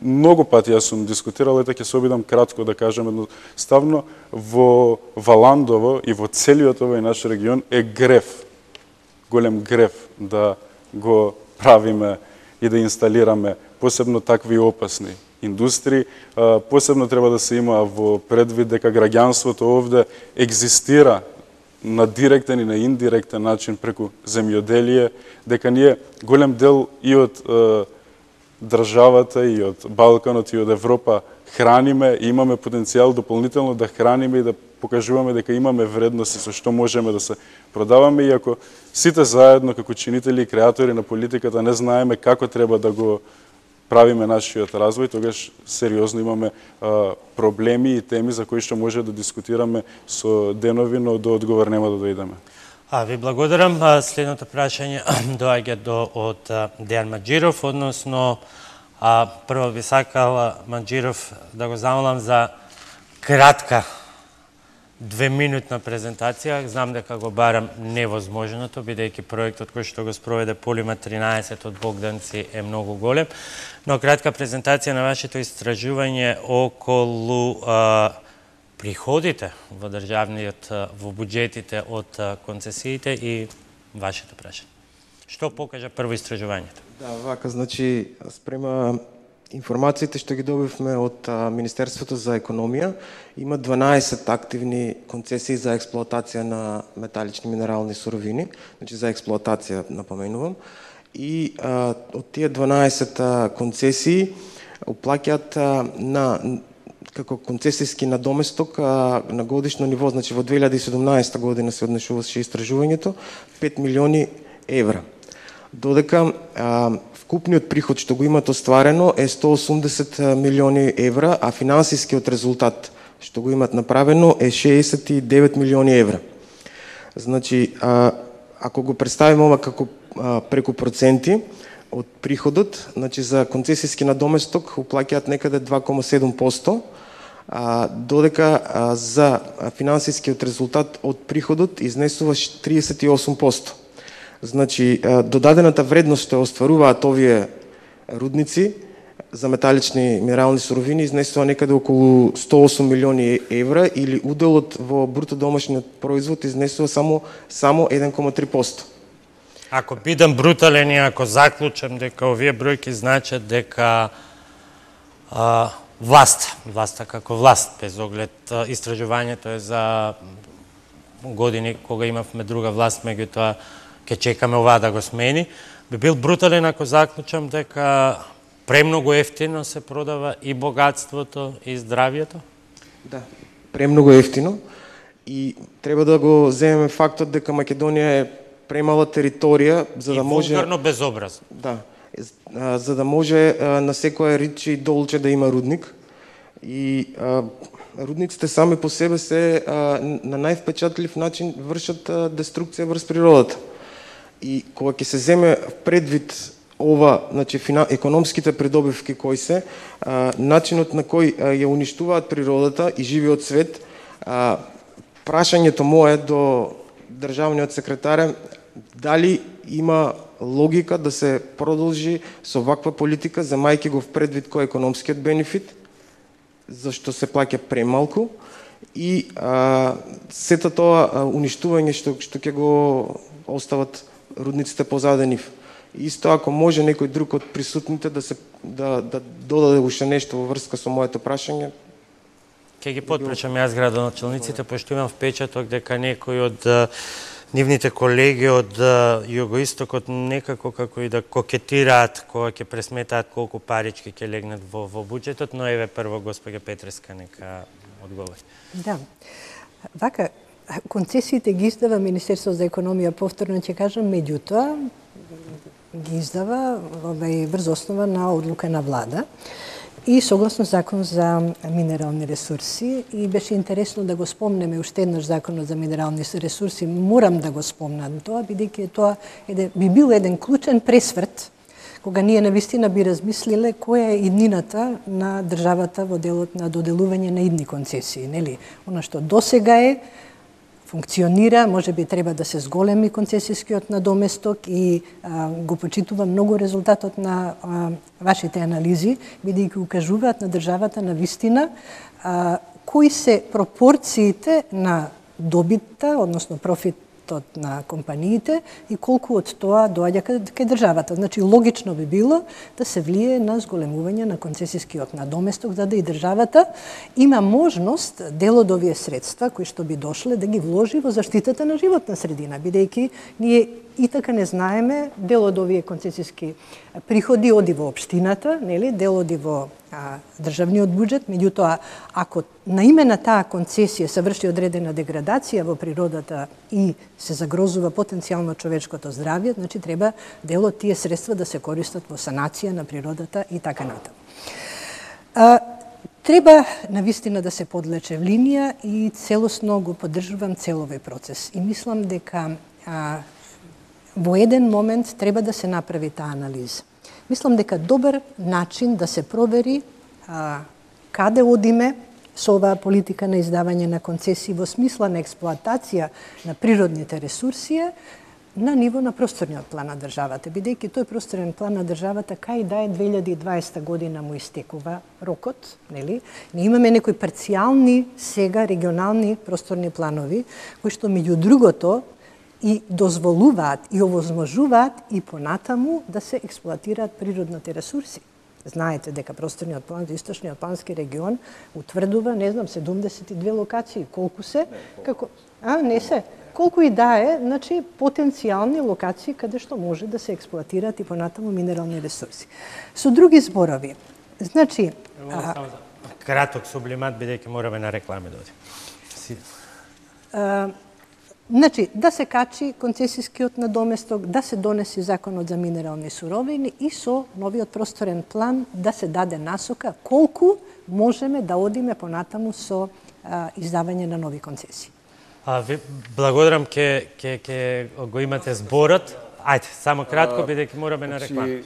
Многу пати јас сум дискутирал, ете ќе се обидам кратко да кажам едноставно, во Валандово и во целиот овој наш регион е греф, голем греф да го правиме и да инсталираме посебно такви опасни индустрии. Посебно треба да се има во предвид дека граѓанството овде екзистира на директен и на индиректен начин преку земјоделие, дека ние голем дел и од државата и од Балканот и од Европа храниме и имаме потенцијал дополнително да храниме и да покажуваме дека имаме вредности со што можеме да се продаваме, иако сите заедно како чинители и креатори на политиката не знаеме како треба да го правиме нашиот развој, тогаш сериозно имаме проблеми и теми за кои што може да дискутираме со денови, но до одговор нема да дојдеме. Ви благодарам. Следното прашање доаѓа од Дејан Маџиров, односно прво би сакал Маџиров да го замолам за кратка 2-минутна презентација. Знам дека го барам невозможното, бидејќи проектот кој што го спроведе Полима 13 од Богданци е многу голем, но кратка презентација на вашето истражување околу приходите во државниот, во буџетите од концесиите и вашето прашање. Што покажа прво истражувањето? Да, вака, значи, спрема информациите што ги добивме од Министерството за економија, има 12 активни концесии за експлоатација на металични минерални суровини, значи за експлоатација напоменувам, и од тие 12 концесии уплаќаат на како концесијски надоместок на годишно ниво, значи во 2017 година се однесуваше истражувањето, 5 милиони евра. Додека вкупниот приход што го имат остварено е 180 милиони евра, а финансискиот резултат што го имат направено е 69 милиони евра. Значи, ако го представиме ова како преку проценти од приходот, значи за концесијски надоместок уплаќаат некаде 2,7%, додека за финансискиот резултат од приходот изнесува 38%. Значи, додадената вредност што остваруваат овие рудници за металични минерални суровини изнесува некаде околу 108 милиони евра, или уделот во бруто домашниот производ изнесува само 1,3%. Ако бидам брутален и ако заклучам дека овие бројки значат дека власта како власт, без оглед истражувањето е за години кога имавме друга власт, меѓутоа ќе чекаме оваа да го смени, би бил брутален ако заклучам дека премногу ефтино се продава и богатството и здравието? Да, премногу ефтино, и треба да го земеме фактот дека Македонија е премала територија за да може... И вулгарно безобразно. Да, за да може на секоја риче и долче да има рудник. И рудниците сами по себе се на највпечатлив начин вршат деструкција врз природата. И кога ќе се земе предвид ова, значи економските придобивки кои се, начинот на кој ја уништуваат природата и живиот свет, прашањето мое до државниот секретар е дали има логика да се продолжи со ваква политика, земајќи го в предвид кој економскиот бенефит, зашто се плаќа премалку, и сето тоа уништување што ќе го остават рудниците позаде нив. Исто ако може некој друг од присутните да додаде уште нешто во врска со моето прашање. Ќе ги потпречам јас градоначалниците, пошто имам впечаток дека некои од нивните колеги од југоистокот некако како и да кокетираат кога ќе пресметаат колку парички ќе легнат во буџетот, но еве прво госпоѓа Петреска нека одговори. Да. Вака, концесиите ги издава Министерство за економија, повторно ќе кажам, меѓутоа ги издава врз основа на одлука на влада и согласно закон за минерални ресурси. И беше интересно да го спомнеме уште еднаш законот за минерални ресурси. Морам да го спомнам тоа, бидејќи тоа би бил еден клучен пресврт кога ние навистина би размислиле која е иднината на државата во делот на доделување на идни концесии, нели? Она што досега функционира, може би треба да се зголеми концесискиот надоместок и го почитува многу резултатот на вашите анализи, бидејќи укажуваат на државата на вистина кои се пропорциите на добитта, односно профитот на компаниите и колку од тоа доаѓа кај државата. Значи, логично би било да се влие на зголемување на концесискиот надоместок, за да и државата има можност дел од овие средства кои што би дошле да ги вложи во заштитата на животна средина, бидејќи ние и така не знаеме, дел од овие концесиски приходи оди во општината, нели, дел оди во државниот буџет, меѓутоа, ако на име на таа концесија се врши одредена деградација во природата и се загрозува потенцијално човечкото здравје, значи треба дел од тие средства да се користат во санација на природата и така натаму. Треба навистина да се подлече в линија и целосно го поддржувам целови процес. И мислам дека во еден момент треба да се направи таа анализа. Мислам дека добар начин да се провери каде одиме со оваа политика на издавање на концесии во смисла на експлоатација на природните ресурси на ниво на просторниот план на државата, бидејќи тој просторен план на државата кај да е 2020 година му истекува рокот, нели? Ние имаме некои парцијални сега регионални просторни планови кои што меѓу другото и дозволуваат и овозможуваат и понатаму да се експлоатираат природните ресурси. Знаете дека просторниот план за источниот плански регион утврдува, не знам, 72 локации. Колку се? Како? Не се. Колку и да е, значи, потенцијални локации каде што може да се експлоатираат и понатаму минерални ресурси. Со други зборови, значи... Краток сублимат, бидејќи мораме на реклами да одим. Значи, да се качи концесискиот надоместок, да се донеси законот за минерални суровини и со новиот просторен план да се даде насока колку можеме да одиме понатаму со издавање на нови концесии. Ви благодарам, ке го имате зборот. Ајде, само кратко, бидејќи мораме на реклама.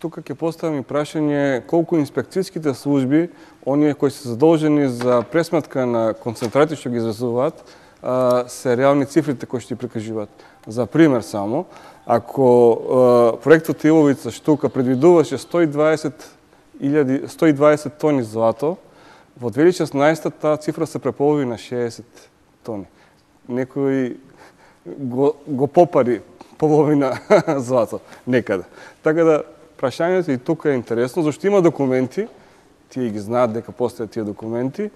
Тука ќе поставам и прашање колку инспекцијските служби, оние кои се задолжени за пресметка на концентрати што ги извезуваат, се реални цифрите кои што ги прикажуваат. За пример само, ако проектот Иловица Штука предвидуваше 120 тони злато, во 2016 таа цифра се преполови на 60 тони. Некој го попари половина злато некаде. Така да, прашањето и тука е интересно, зашто има документи, тие ги знаат дека постојат тие документи,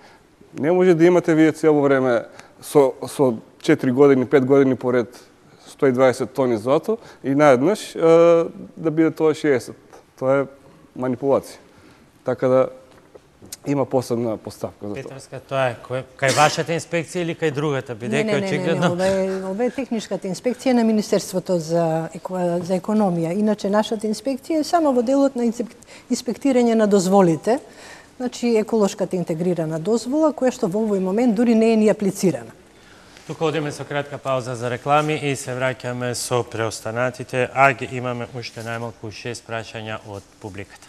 не може да имате вие цело време со 4 години, 5 години поред 120 тони злато и наеднаш да биде тоа 60. Тоа е манипулација. Така да има посебна поставка за тоа. Петровска, тоа е кај вашата инспекција или кај другата, бидејќи очигледно... Ова е техничката инспекција на Министерството за економија. Иначе нашата инспекција е само во делот на инспектирање на дозволите, значи еколошката интегрирана дозвола, која што во овој момент дури не е ни аплицирана. Тука одиме со кратка пауза за реклами и се враќаме со преостанатите, а ги имаме уште најмалку 6 прашања од публиката.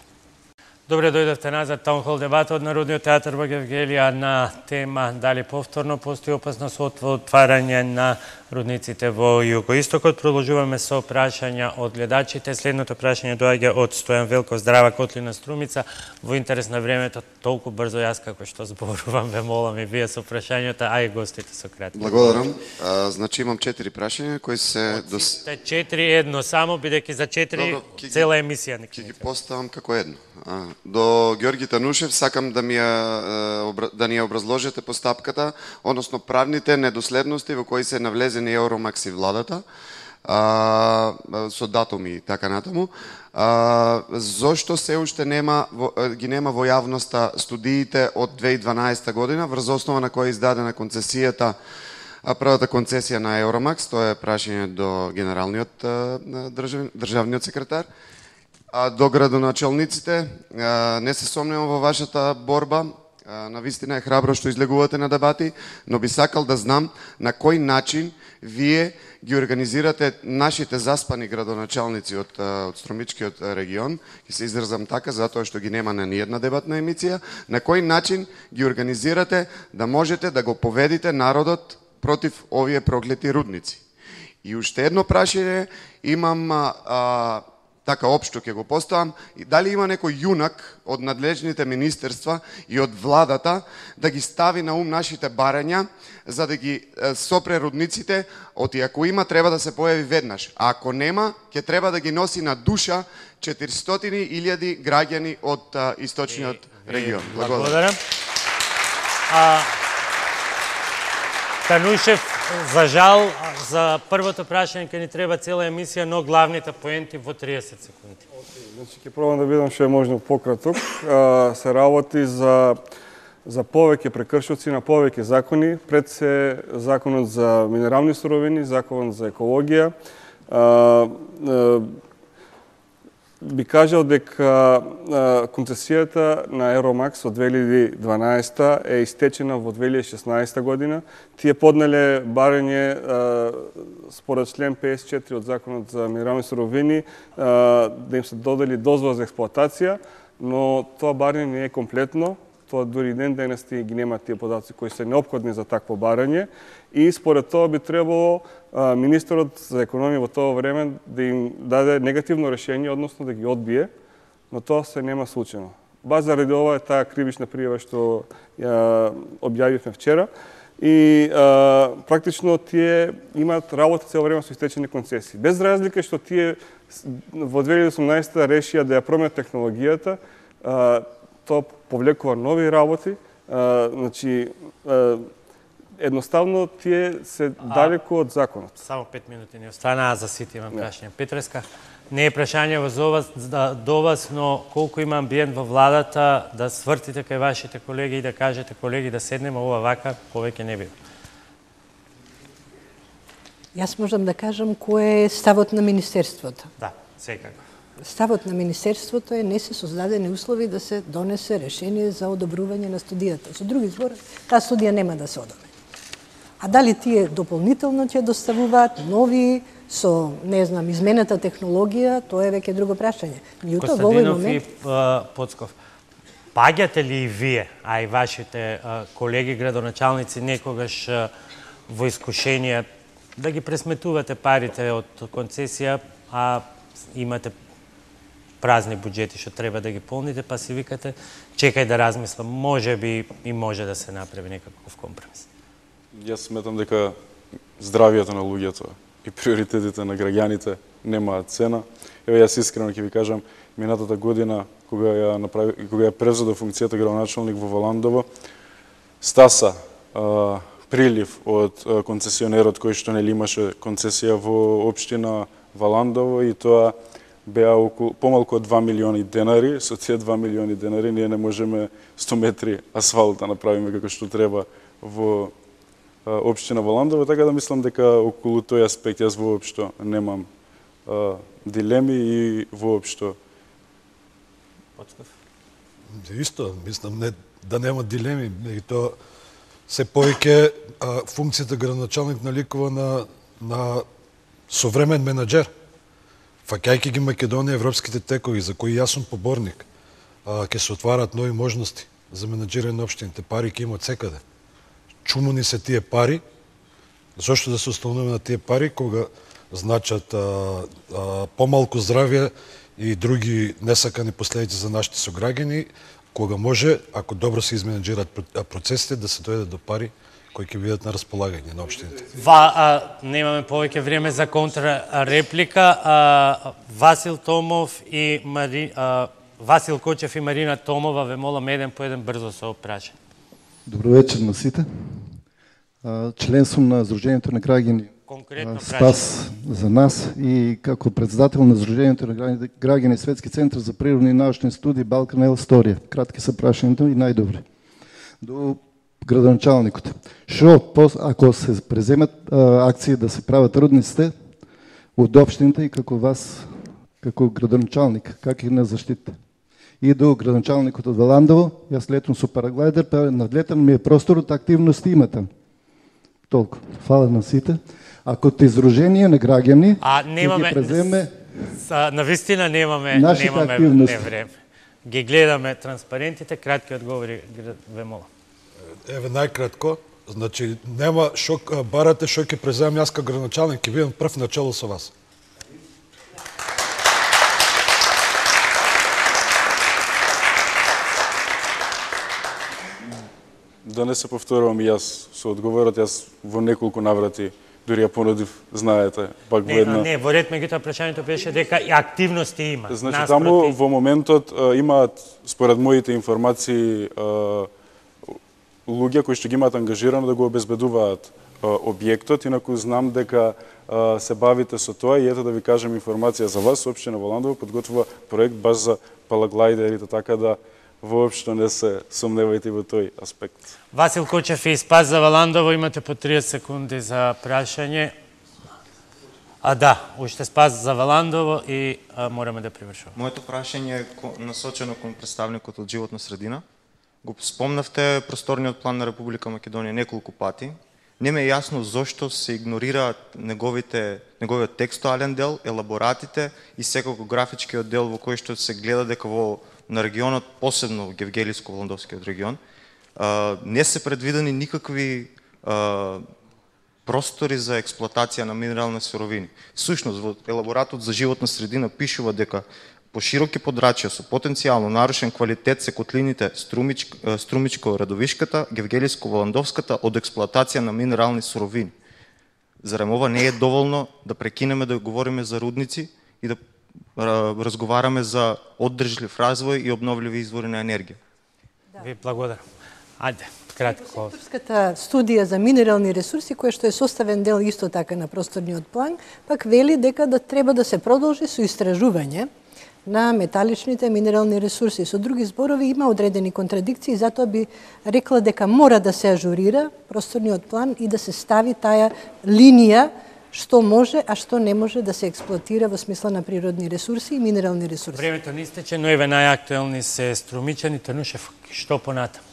Добре дојдовте назад, таунхол дебата од Народниот театар во Гевгелија на тема дали повторно постои опасност од отварање на рудниците во југоистокот. Продолжуваме со прашања од гледачите. Следното прашање доаѓа од Стојан Велков, Здрава Котлина Струмица. Во интерес на времето, толку брзо јас како што зборувам, ве молам и вие со прашањата, а и гостите со кратки. Благодарам. Значи имам 4 прашања кои се... 4 едно само, бидејќи за 4 цела емисија не ќе ги поставам како едно. До Ѓорги Танушев сакам да ни ја образложите постапката, односно правните недоследности во кои се навлезени Евромакс и владата, со датуми и така натаму. Зошто се уште ги нема во јавноста студиите од 2012 година, врз основа на која е издадена концесијата, првата концесија на Евромакс, тоа е прашање до генералниот државниот секретар. До градоначалниците, не се сомневам во вашата борба, навистина е храбро што излегувате на дебати, но би сакал да знам на кој начин вие ги организирате нашите заспани градоначалници од Струмичкиот регион, ќе се изразам така, затоа што ги нема на ниедна дебатна емисија, на кој начин ги организирате да можете да го поведите народот против овие проклети рудници. И уште едно прашање имам, така општо ќе го поставам, дали има некој јунак од надлежните министерства и од владата да ги стави на ум нашите барања, за да ги сопре рудниците, оти ако има, треба да се појави веднаш. А ако нема, ќе треба да ги носи на душа 400.000 граѓани од источниот регион. Благодарам. Танушев, За жал, за првото прашање ќе ни треба цела емисија, но главните поенти во 30 секунди. Значи, ќе пробам да бидам што е можно пократок. Се работи за повеќе прекршоци на повеќе закони, пред се законот за минерални суровини, законот за екологија. Би кажал дека концесијата на Еромакс од 2012 е истечена во 2016 година. Тие поднале барање според член 54 од законот за минерални суровини да им се додели дозвола за експлоатација, но тоа барање не е комплетно. Тоа дури ден денес ги нема тие податоци кои се неопходни за такво барање и според тоа би требало министерот за економија во тоа време да им даде негативно решение, односно да ги одбие, но тоа се нема случајно. Баш заради ова е таа кривична пријава што ја објавивме вчера и практично тие имаат работа цело време со истечени концесии. Без разлика што тие во 2018 решија да ја променат технологијата, тоа повлекува нови работи, значи едноставно тие се далеку од законот. Само 5 минути ни останаа, за сите имам прашање. Петреска, не е прашање до вас, но колку има амбиент во владата да свртите кај вашите колеги и да кажете колеги да седнеме ова вака, повеќе не бива. Јас можам да кажам кој е ставот на Министерството. Да, секако. Ставот на Министерството е не се создадени услови да се донесе решение за одобрување на студијата. Со други збори, таа студија нема да се одобри. А дали тие дополнително ќе доставуваат нови со, не знам, измената технологија, тоа е веќе друго прашање. Меѓутоа во овој момент и Поцков, паѓате ли и вие, а и вашите колеги градоначалници некогаш во искушение да ги пресметувате парите од концесија, а имате празни буџети што треба да ги полните, па си викате, чекај да размислам, може би и може да се направи некаков компромис. Јас сметам дека здравието на луѓето и приоритетите на граѓаните немаат цена. Еве јас искрено ќе ви кажам, минатата година кога ја презеда функцијата градоначалник во Валандово, стаса прилив од концесионерот кој што нели имаше концесија во општина Валандово и тоа беа помалку од 2 милиони денари. Со тие 2 милиони денари ние не можеме 100 метри асфалт да направиме како што треба во општина Валандово, така да мислам дека околу тој аспект јас воопшто немам дилеми и воопшто. Исто, мислам да нема дилеми, тоа се повеќе функцијата градоначалник наликува на современ менаџер. Фаќајќи ги Македонија европските текови, за кои јас сум поборник, ќе се отварат нови можности за менаџирање на општините. Пари ќе има од секаде. Чумуни се тие пари. Зошто да се остануваме на тие пари кога значат помалку здравје и други несакани последици за нашите сограѓани, кога може, ако добро се изменаџираат процесите, да се дојде до пари кои ќе бидат на располагање на општините. Немаме повеќе време за контрареплика. Васил Томов и Васил Кочев и Марина Томова, ве молам еден по еден брзо со прашање. Добро вечер на сите. Член сум на Сдруженијето на граѓани Спас за нас и како председател на Сдруженијето на граѓани Светски центар за природни и научни студии Балкан Елсторија. Кратки се прашањето и најдобри. До градоначалникот. Ако се преземат акции да се прават рудниците од општините и како вас, како градоначалник, как ги не заштитите? И до градоначалникот од Валандово, јас летам со параглайдер, па надлетан ми е просторот, активности има там. Толку. Фала на сите. Ако те издружение на граѓани, немаме, ги преземе навистина немаме време. Ги гледаме транспарентите, кратки одговори, ве молам. Еве најкратко, значи нема барате што ќе преземам јас како градоначалник, ќе бидам прв начело со вас. Да не се повторувам и јас со одговорот, јас во неколку наврати дури ја понудив, знаете, пак во една... Не, во ред меѓутоа прашањето беше дека и активности има. Значи, таму во моментот имаат, според моите информации, луѓе кои што ги имаат ангажирано да го обезбедуваат објектот, инаку знам дека се бавите со тоа и ето да ви кажем информација за вас, Општина Валандово подготвува проект баш за параглайдерите, така да воопшто не се сомневајте во тој аспект. Васил Кочев и Спас за Валандово, имате по 30 секунди за прашање. Да, уште Спас за Валандово и мораме да привршуваме. Моето прашање е насочено кон представникот од животна средина. Го спомнавте просторниот план на Република Македонија неколку пати. Не ме е јасно зошто се игнорира неговиот текстуален дел, елаборатите и секако графичкиот дел во кој што се гледа дека на регионот, посебно Гевгелиско-Валандовскиот регион, не се предвидени никакви простори за експлоатација на минерални суровини. Сушност, во елаборатот за животна средина пишува дека по широки подрачја со потенцијално нарушен квалитет се котлините Струмичко-Радовишката, Гевгелиско-Валандовската од експлоатација на минерални суровини. Зарем ова не е доволно да прекинеме да говориме за рудници и да разговараме за оддржлив развој и обновливи извори на енергија? Ви благодарам. Ајде, кратко. Секторската студија за минерални ресурси, која што е составен дел исто така на просторниот план, пак вели дека треба да се продолжи со истражување на металичните минерални ресурси. Со други зборови, има одредени контрадикции, затоа би рекла дека мора да се ажурира просторниот план и да се стави таа линија што може, а што не може да се експлоатира во смисла на природни ресурси и минерални ресурси. Времето не истече, но еве најактуелни се Струмичани. Танушев, што понатам?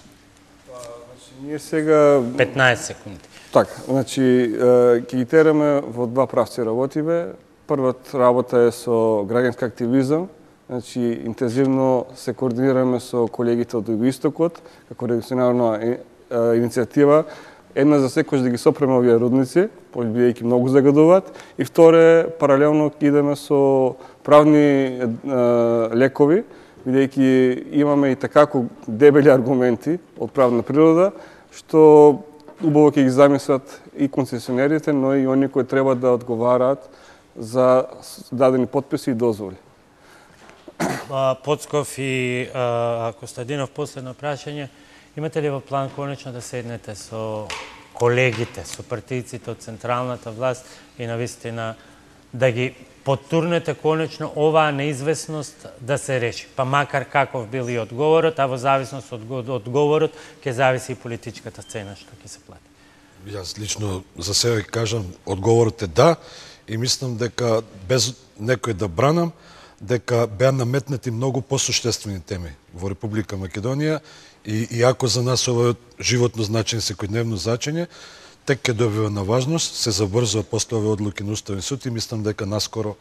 Ние сега 15 секунди. Така, значи ќе ги тераме во два правци работиме. Првата работа е со граѓански активизам, значи интензивно се координираме со колегите од Југоистокот, како регионална иницијатива, една за секој да ги сопреме овие рудници, бидејќи многу загадуваат, и вторе, паралелно идеме со правни лекови, бидејќи имаме и такако дебели аргументи од правна природа, што убаво ќе ги замислат и концесионерите, но и оние кои треба да одговараат за дадени подписи и дозволи. Поцков и Костадинов, последно прашање. Имате ли во план конечно да седнете со колегите, со партијците од централната власт и навистина да ги потурнете конечно оваа неизвестност да се реши? Па макар каков бил и одговорот, а во зависност од одговорот ќе зависи и политичката цена што ќе се плати. Јас лично за себе кажам, одговорот е да, и мислам дека без некој да бранам, дека беа наметнати многу посуштествени теми во Република Македонија и иако за нас ова е животно значење, секојдневно значење, тек ќе добива на важност, се забрзува после овие одлуки на Уставен суд и мислам дека наскоро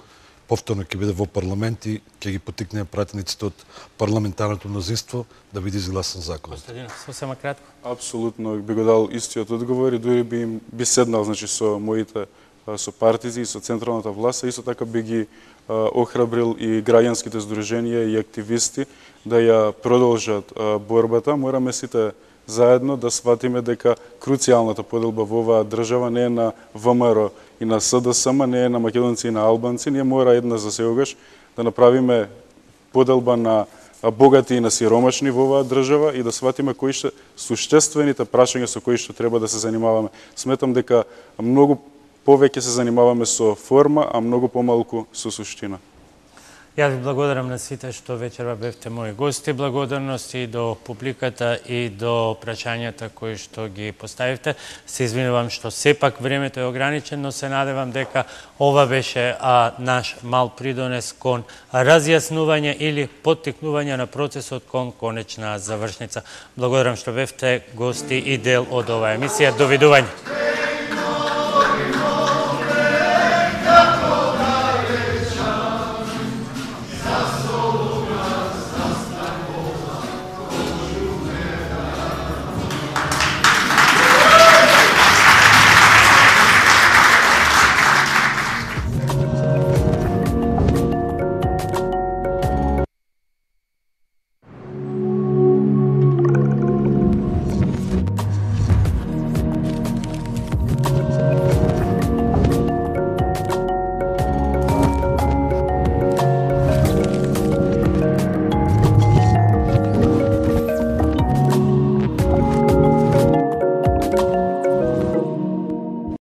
повторно ќе биде во парламент и ќе ги потикнеме пратениците од парламентарното мнозинство да биде изгласан закон. Костадинов, сосема кратко. Апсолутно би го дал истиот одговор и дури би седнал значи со моите со партизи и со централната власт, а исто така би ги охрабрил и граѓанските здруженија и активисти да ја продолжат борбата. Мораме сите заедно да сватиме дека круцијалната поделба во оваа држава не е на ВМРО и на СДСМ, не е на македонци и на албанци. Ние мора една за секогаш да направиме поделба на богати и на сиромашни во оваа држава и да сватиме кои што суштествените прашања со кои што треба да се занимаваме. Сметам дека многу повеќе се занимаваме со форма, а многу помалку со суштина. Јас ви благодарам на сите што вечерва бевте мои гости. Благодарности и до публиката и до прашањата кои што ги поставивте. Се извинувам што сепак времето е ограничено, но се надевам дека ова беше наш мал придонес кон разјаснување или поттикнување на процесот кон конечна завршница. Благодарам што бевте гости и дел од оваа емисија. Довидување.